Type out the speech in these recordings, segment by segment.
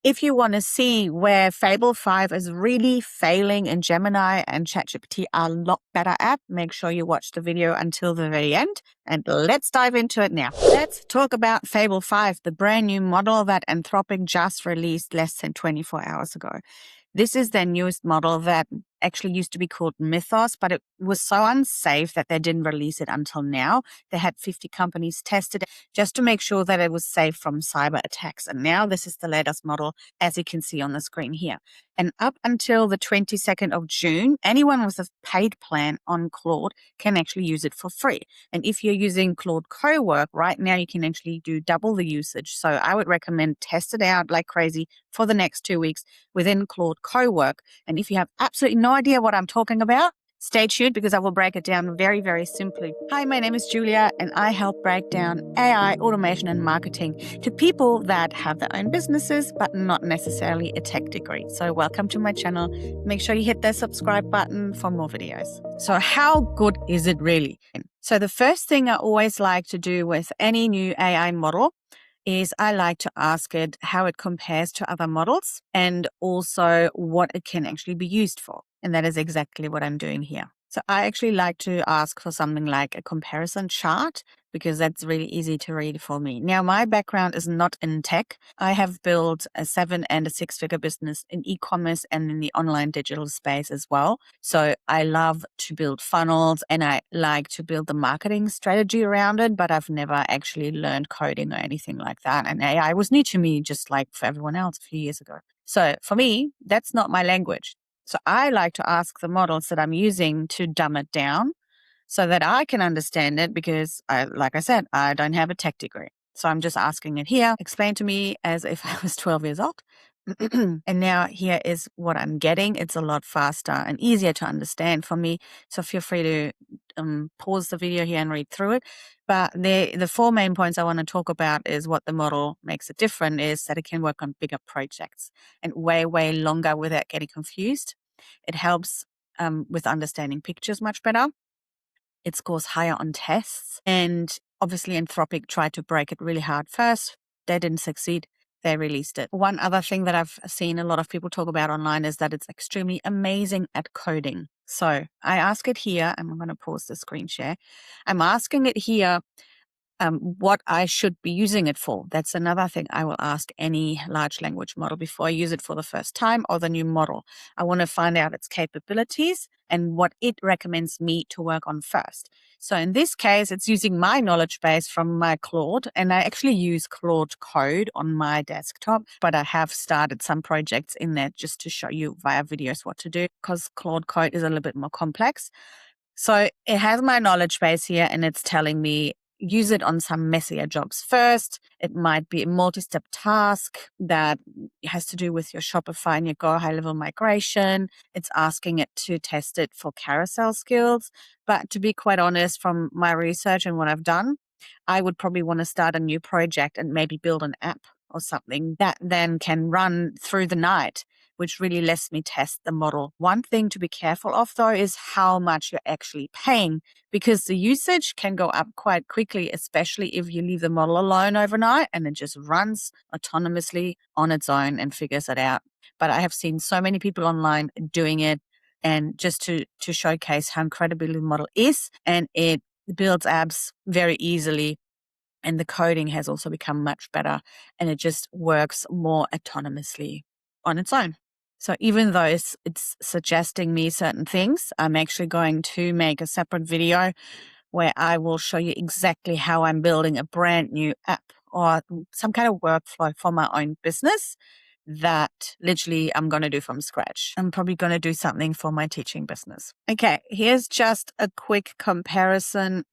If you want to see where Fable 5 is really failing and Gemini and ChatGPT are a lot better at, make sure you watch the video until the very end. And let's dive into it now. Let's talk about Fable 5, the brand new model that Anthropic just released less than 24 hours ago. This is their newest model that actually used to be called Mythos, but it was so unsafe that they didn't release it until now. They had 50 companies tested it just to make sure that it was safe from cyber attacks. And now this is the latest model, as you can see on the screen here. And up until the 22nd of June, anyone with a paid plan on Claude can actually use it for free. And if you're using Claude Cowork right now, you can actually do double the usage. So I would recommend test it out like crazy for the next 2 weeks within Claude Cowork. And if you have absolutely no idea what I'm talking about, stay tuned because I will break it down very, very simply. Hi, my name is Julia and I help break down AI, automation and marketing to people that have their own businesses, but not necessarily a tech degree. So welcome to my channel. Make sure you hit the subscribe button for more videos. So how good is it really? So the first thing I always like to do with any new AI model is I like to ask it how it compares to other models and also what it can actually be used for. And that is exactly what I'm doing here. So I actually like to ask for something like a comparison chart because that's really easy to read for me. Now, my background is not in tech. I have built a 7- and 6-figure business in e-commerce and in the online digital space as well. So I love to build funnels and I like to build the marketing strategy around it, but I've never actually learned coding or anything like that. And AI was new to me, just like for everyone else a few years ago. So for me, that's not my language. So I like to ask the models that I'm using to dumb it down so that I can understand it because, like I said, I don't have a tech degree. So I'm just asking it here, explain to me as if I was 12 years old. And now here is what I'm getting. It's a lot faster and easier to understand for me. So feel free to pause the video here and read through it. But the 4 main points I want to talk about is what the model makes it different is that it can work on bigger projects and way, way longer without getting confused. It helps with understanding pictures much better. It scores higher on tests. And obviously Anthropic tried to break it really hard first. They didn't succeed. They released it. One other thing that I've seen a lot of people talk about online is that it's extremely amazing at coding. So I ask it here, and I'm going to pause the screen share. I'm asking it here what I should be using it for. That's another thing I will ask any large language model before I use it for the first time or the new model. I want to find out its capabilities and what it recommends me to work on first. So in this case, it's using my knowledge base from my Claude, and I actually use Claude Code on my desktop, but I have started some projects in there just to show you via videos what to do because Claude Code is a little bit more complex. So it has my knowledge base here and it's telling me use it on some messier jobs first. It might be a multi-step task that has to do with your Shopify and your Go high-level migration. It's asking it to test it for carousel skills. But to be quite honest, from my research and what I've done, I would probably want to start a new project and maybe build an app or something that then can run through the night, which really lets me test the model. One thing to be careful of, though, is how much you're actually paying, because the usage can go up quite quickly, especially if you leave the model alone overnight and it just runs autonomously on its own and figures it out. But I have seen so many people online doing it, and just to showcase how incredible the model is, and it builds apps very easily. And the coding has also become much better and it just works more autonomously on its own. So even though it's suggesting me certain things, I'm actually going to make a separate video where I will show you exactly how I'm building a brand new app or some kind of workflow for my own business that literally I'm going to do from scratch. I'm probably going to do something for my teaching business. Okay, here's just a quick comparison.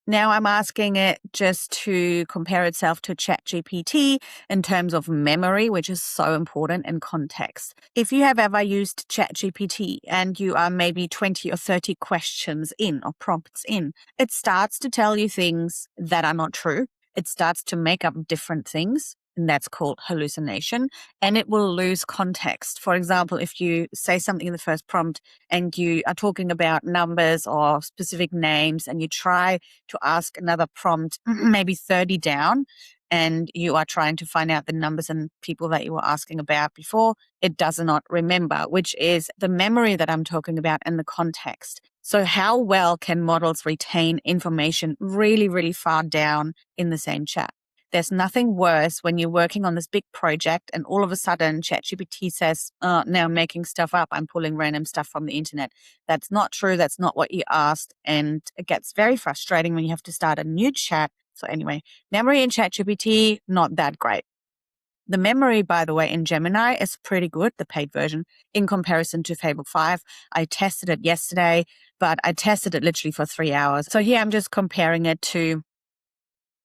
Now I'm asking it just to compare itself to ChatGPT in terms of memory, which is so important, and context. If you have ever used ChatGPT and you are maybe 20 or 30 questions in or prompts in, it starts to tell you things that are not true. It starts to make up different things. And that's called hallucination, and it will lose context. For example, if you say something in the first prompt and you are talking about numbers or specific names and you try to ask another prompt, maybe 30 down, and you are trying to find out the numbers and people that you were asking about before, it does not remember, which is the memory that I'm talking about and the context. So how well can models retain information really, really far down in the same chat? There's nothing worse when you're working on this big project and all of a sudden ChatGPT says, now I'm making stuff up. I'm pulling random stuff from the internet. That's not true. That's not what you asked. And it gets very frustrating when you have to start a new chat. So anyway, memory in ChatGPT, not that great. The memory, by the way, in Gemini is pretty good, the paid version, in comparison to Fable 5. I tested it yesterday, but I tested it literally for 3 hours. So here I'm just comparing it to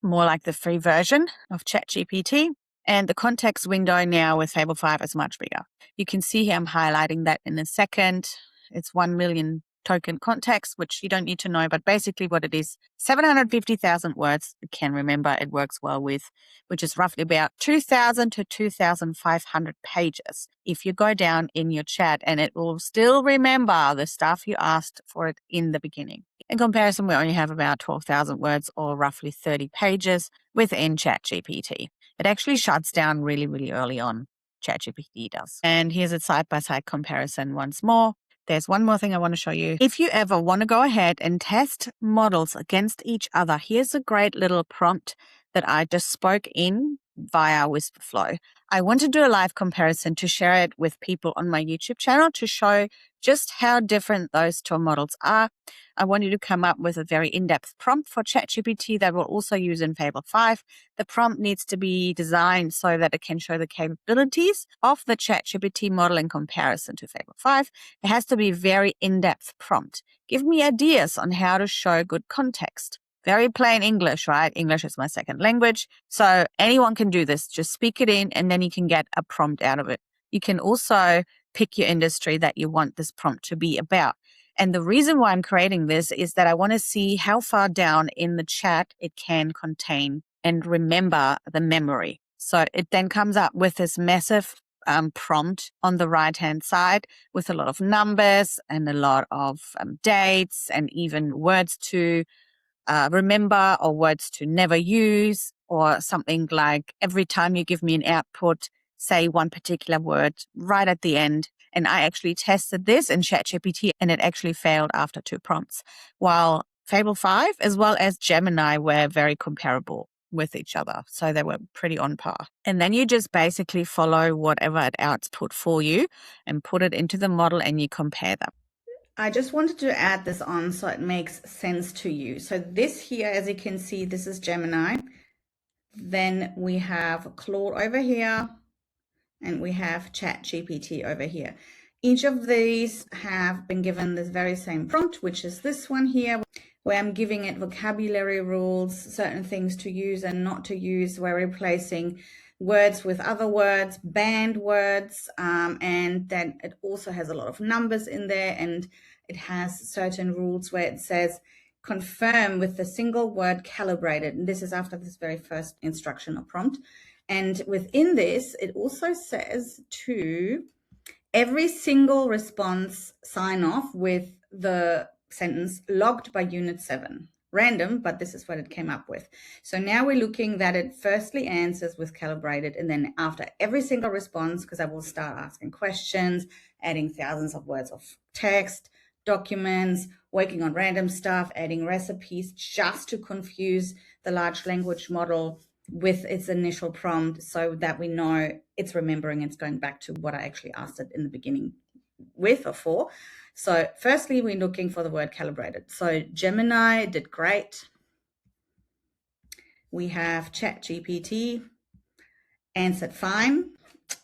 more like the free version of ChatGPT. And the context window now with Fable 5 is much bigger. You can see here I'm highlighting that in a second. It's 1 million token context, which you don't need to know, but basically what it is, 750,000 words. You can remember it works well with, which is roughly about 2,000 to 2,500 pages. If you go down in your chat, and it will still remember the stuff you asked for it in the beginning. In comparison, we only have about 12,000 words or roughly 30 pages within ChatGPT. It actually shuts down really, really early on. ChatGPT does. And here's a side-by-side comparison once more. There's one more thing I want to show you. If you ever want to go ahead and test models against each other, here's a great little prompt that I just spoke in via Whisperflow. I want to do a live comparison to share it with people on my YouTube channel to show just how different those two models are. I want you to come up with a very in-depth prompt for ChatGPT that we'll also use in Fable 5. The prompt needs to be designed so that it can show the capabilities of the ChatGPT model in comparison to Fable 5. It has to be very in-depth prompt. Give me ideas on how to show good context. Very plain English, right? English is my second language. So anyone can do this. Just speak it in and then you can get a prompt out of it. You can also pick your industry that you want this prompt to be about. And the reason why I'm creating this is that I want to see how far down in the chat it can contain and remember the memory. So it then comes up with this massive prompt on the right-hand side with a lot of numbers and a lot of dates and even words to remember or words to never use, or something like every time you give me an output, say one particular word right at the end. And I actually tested this in ChatGPT and it actually failed after 2 prompts. While Fable 5 as well as Gemini were very comparable with each other. So they were pretty on par. And then you just basically follow whatever it output for you and put it into the model and you compare them. I just wanted to add this on so it makes sense to you. So this here, as you can see, this is Gemini. Then we have Claude over here, and we have ChatGPT over here. Each of these have been given this very same prompt, which is this one here, where I'm giving it vocabulary rules, certain things to use and not to use. We're replacing words with other words, banned words, and then it also has a lot of numbers in there, and it has certain rules where it says confirm with the single word calibrated. And this is after this very first instruction or prompt. And within this, it also says to every single response sign off with the sentence logged by unit 7. Random, but this is what it came up with. So now we're looking that it firstly answers with calibrated, and then after every single response, because I will start asking questions, adding thousands of words of text, documents, working on random stuff, adding recipes just to confuse the large language model with its initial prompt so that we know it's remembering, it's going back to what I actually asked it in the beginning with or for. So firstly, we're looking for the word calibrated. So Gemini did great. We have ChatGPT answered fine.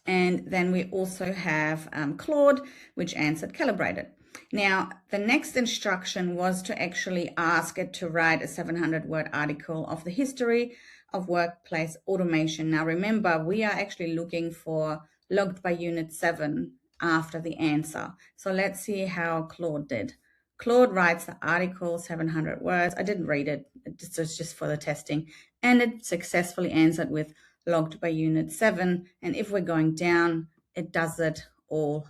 And then we also have Claude, which answered calibrated. Now, the next instruction was to actually ask it to write a 700-word article of the history of workplace automation. Now, remember, we are actually looking for logged by unit 7 after the answer. So let's see how Claude did. Claude writes the article, 700 words. I didn't read it. It's just for the testing. And it successfully answered with logged by unit 7. And if we're going down, it does it all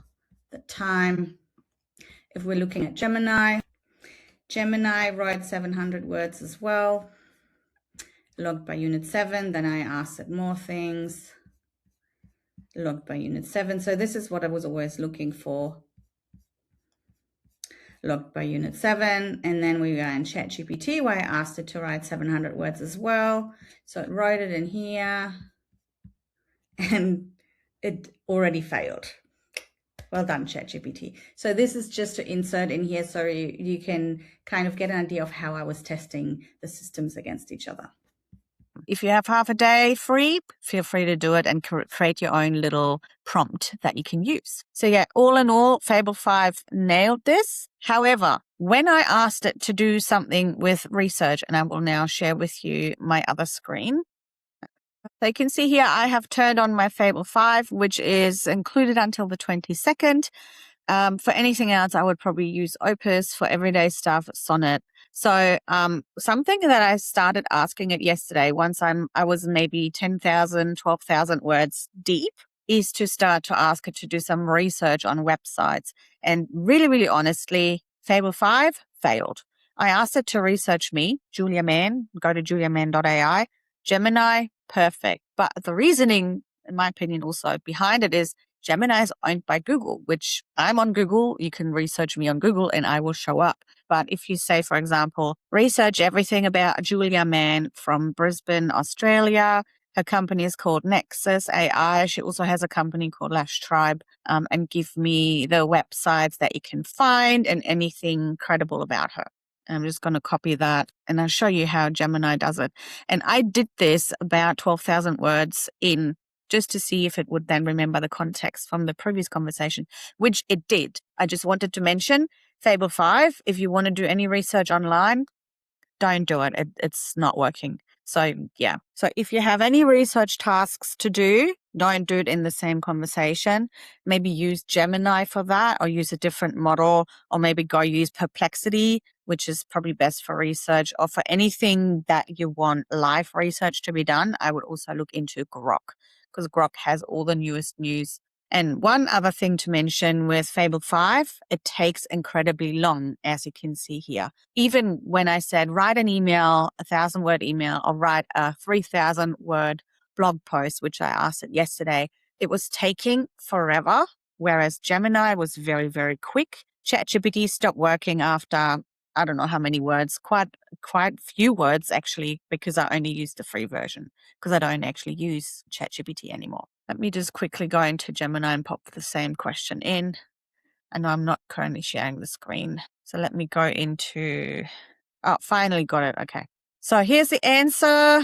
the time. If we're looking at Gemini, Gemini wrote 700 words as well. logged by unit 7. Then I asked it more things, logged by unit 7. So this is what I was always looking for, logged by unit 7. And then we are in ChatGPT where I asked it to write 700 words as well. So it wrote it in here and it already failed. Well done, ChatGPT. So this is just to insert in here so you can kind of get an idea of how I was testing the systems against each other. If you have half a day free, feel free to do it and create your own little prompt that you can use. So yeah, all in all, Fable 5 nailed this. However, when I asked it to do something with research, and I will now share with you my other screen. So you can see here, I have turned on my Fable 5, which is included until the 22nd. For anything else, I would probably use Opus. For everyday stuff, Sonnet. So something that I started asking it yesterday, once I was maybe 10,000, 12,000 words deep, is to start to ask it to do some research on websites. And really, really honestly, Fable 5 failed. I asked it to research me, Julia Mann, go to juliamann.ai. Gemini, perfect. But the reasoning, in my opinion, also behind it is Gemini is owned by Google, which I'm on Google. You can research me on Google and I will show up. But if you say, for example, research everything about Julia Mann from Brisbane, Australia, her company is called Nexus AI. She also has a company called Lash Tribe, and give me the websites that you can find and anything credible about her. I'm just going to copy that and I'll show you how Gemini does it. And I did this about 12,000 words in just to see if it would then remember the context from the previous conversation, which it did. I just wanted to mention Fable 5. If you want to do any research online, don't do it. It's not working. So yeah. So if you have any research tasks to do, don't do it in the same conversation. Maybe use Gemini for that or use a different model, or maybe go use Perplexity, which is probably best for research, or for anything that you want live research to be done. I would also look into Grok because Grok has all the newest news. And one other thing to mention with Fable 5, it takes incredibly long, as you can see here. Even when I said, write an email, 1,000-word email, or write a 3,000-word blog post, which I asked it yesterday, it was taking forever, whereas Gemini was very, very quick. ChatGPT stopped working after, I don't know how many words, quite few words actually, because I only use the free version, because I don't actually use ChatGPT anymore. Let me just quickly go into Gemini and pop the same question in. I know I'm not currently sharing the screen. So let me go into, finally got it. Okay. So here's the answer.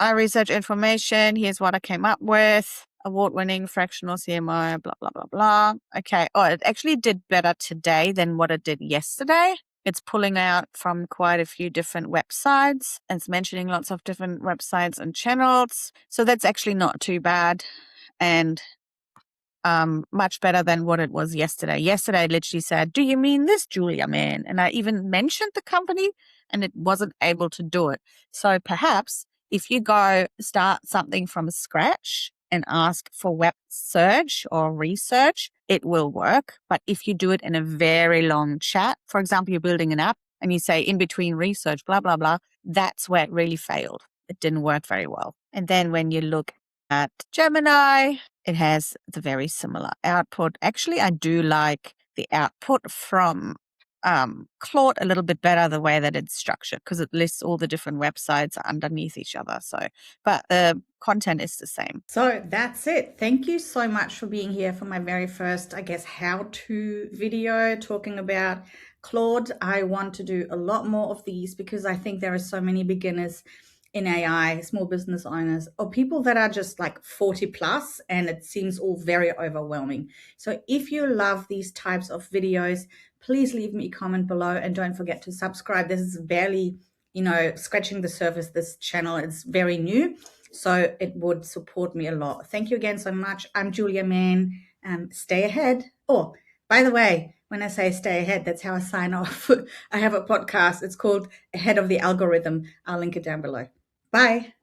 I research information. Here's what I came up with. Award-winning fractional CMI, blah, blah, blah, blah. Okay. Oh, it actually did better today than what it did yesterday. It's pulling out from quite a few different websites. It's mentioning lots of different websites and channels. So that's actually not too bad. And much better than what it was yesterday. Yesterday, I literally said, do you mean this, Julia Mann? And I even mentioned the company and it wasn't able to do it. So perhaps if you go start something from scratch and ask for web search or research, it will work. But if you do it in a very long chat, for example, you're building an app and you say in between research, blah, blah, blah, that's where it really failed. It didn't work very well. And then when you look at Gemini, it has the very similar output. Actually, I do like the output from Claude a little bit better, the way that it's structured, because it lists all the different websites underneath each other. So, but the content is the same. So that's it. Thank you so much for being here for my very first, I guess, how-to video talking about Claude. I want to do a lot more of these because I think there are so many beginners in AI, small business owners, or people that are just like 40 plus, and it seems all very overwhelming. So if you love these types of videos, please leave me a comment below and don't forget to subscribe. This is barely, scratching the surface, this channel. It's very new, so it would support me a lot. Thank you again so much. I'm Julia Mann. Stay ahead. Oh, by the way, when I say stay ahead, that's how I sign off. I have a podcast. It's called Ahead of the Algorithm. I'll link it down below. Bye.